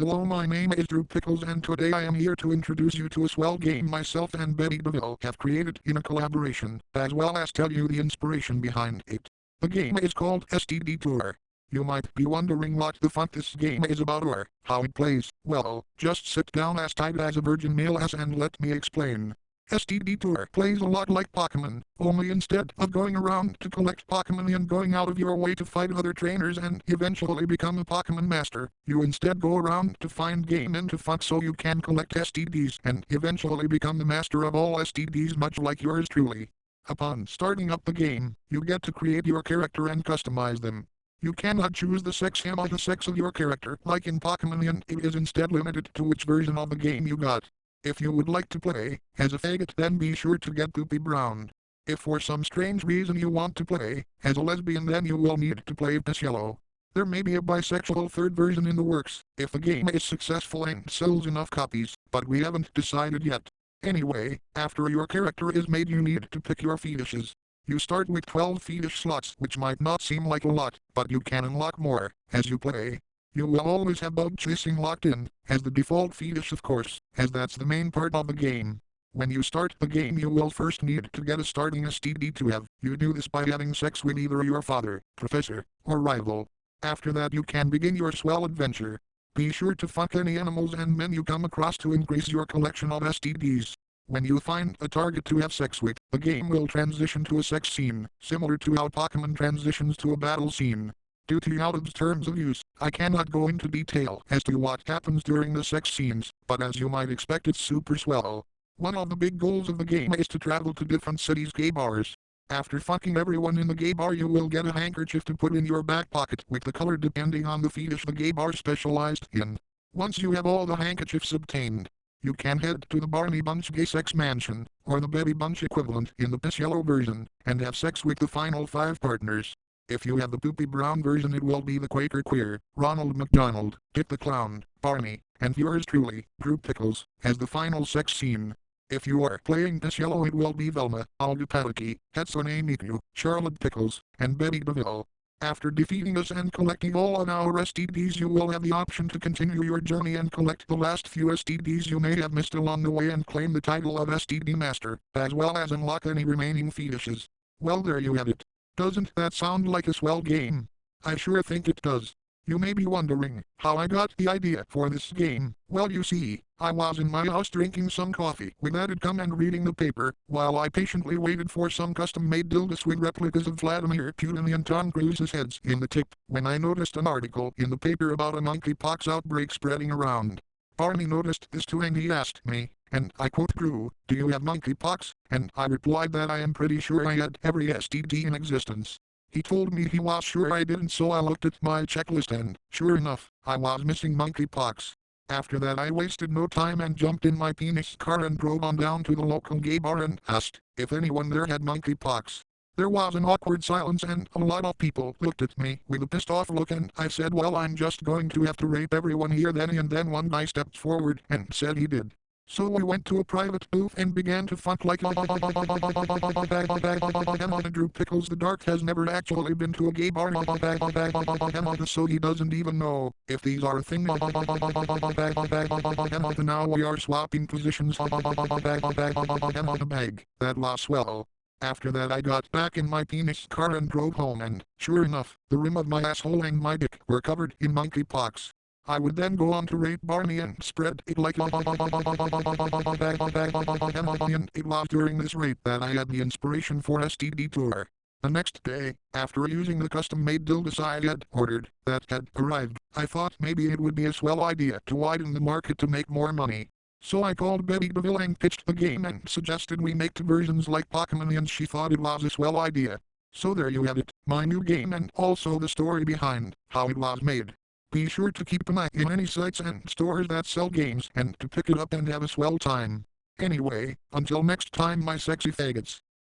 Hello, my name is Pickles and today I am here to introduce you to a swell game myself and Deville have created in a collaboration, as well as tell you the inspiration behind it. The game is called STD Tour. You might be wondering what the fuck this game is about or how it plays. Well, just sit down as tight as a virgin male ass and let me explain. STD Tour plays a lot like Pokemon, only instead of going around to collect Pokemon and going out of your way to fight other trainers and eventually become a Pokemon master, you instead go around to find game and to fuck so you can collect STDs and eventually become the master of all STDs, much like yours truly. Upon starting up the game, you get to create your character and customize them. You cannot choose the sex or the sex of your character like in Pokemon, and it is instead limited to which version of the game you got. If you would like to play as a faggot, then be sure to get poopy brown. If for some strange reason you want to play as a lesbian, then you will need to play piss yellow. There may be a bisexual third version in the works if the game is successful and sells enough copies, but we haven't decided yet. Anyway, after your character is made, you need to pick your fetishes. You start with 12 fetish slots, which might not seem like a lot, but you can unlock more as you play. You will always have bug chasing locked in, as the default fetish of course, as that's the main part of the game. When you start the game, you will first need to get a starting STD to have. You do this by having sex with either your father, professor, or rival. After that you can begin your swell adventure. Be sure to fuck any animals and men you come across to increase your collection of STDs. When you find a target to have sex with, the game will transition to a sex scene, similar to how Pokemon transitions to a battle scene. Due to Youtub's terms of use, I cannot go into detail as to what happens during the sex scenes, but as you might expect, it's super swell. One of the big goals of the game is to travel to different cities' gay bars. After fucking everyone in the gay bar, you will get a handkerchief to put in your back pocket with the color depending on the fetish the gay bar specialized in. Once you have all the handkerchiefs obtained, you can head to the Barney Bunch Gay Sex Mansion, or the Betty Bunch equivalent in the piss yellow version, and have sex with the final 5 partners. If you have the poopy brown version, it will be the Quaker Queer, Ronald McDonald, Dick the Clown, Barney, and yours truly, Pickles, as the final sex scene. If you are playing piss yellow, it will be Velma, Alda Padalecki, Hatsune Miku, Charlotte Pickles, and Betty Deville. After defeating us and collecting all of our STDs, you will have the option to continue your journey and collect the last few STDs you may have missed along the way and claim the title of STD Master, as well as unlock any remaining fetishes. Well, there you have it. Doesn't that sound like a swell game? I sure think it does. You may be wondering how I got the idea for this game. Well, you see, I was in my house drinking some coffee with added cum and reading the paper, while I patiently waited for some custom-made dildos with replicas of Vladimir Putin and Tom Cruise's heads in the tip, when I noticed an article in the paper about a monkeypox outbreak spreading around. Barney noticed this too and he asked me, and I quote, "Drew, do you have monkeypox?" And I replied that I am pretty sure I had every STD in existence. He told me he was sure I didn't, so I looked at my checklist and, sure enough, I was missing monkeypox. After that I wasted no time and jumped in my penis car and drove on down to the local gay bar and asked if anyone there had monkeypox. There was an awkward silence and a lot of people looked at me with a pissed off look, and I said, well, I'm just going to have to rape everyone here then, and then one guy stepped forward and said he did. So we went to a private booth and began to fuck like Drew Pickles the Dark has never actually been to a gay bar, so he doesn't even know if these are a thing. Now we are swapping positions. That was swell. After that I got back in my penis car and drove home, and sure enough, the rim of my asshole and my dick were covered in monkeypox. I would then go on to rape Barney and spread it like and it was during this rape that I had the inspiration for STD Tour. The next day, after using the custom-made dildos I had ordered that had arrived, I thought maybe it would be a swell idea to widen the market to make more money. So I called Betty Deville and pitched the game and suggested we make 2 versions like Pokemon, and she thought it was a swell idea. So there you have it, my new game, and also the story behind how it was made. Be sure to keep an eye in any sites and stores that sell games and to pick it up and have a swell time. Anyway, until next time, my sexy faggots.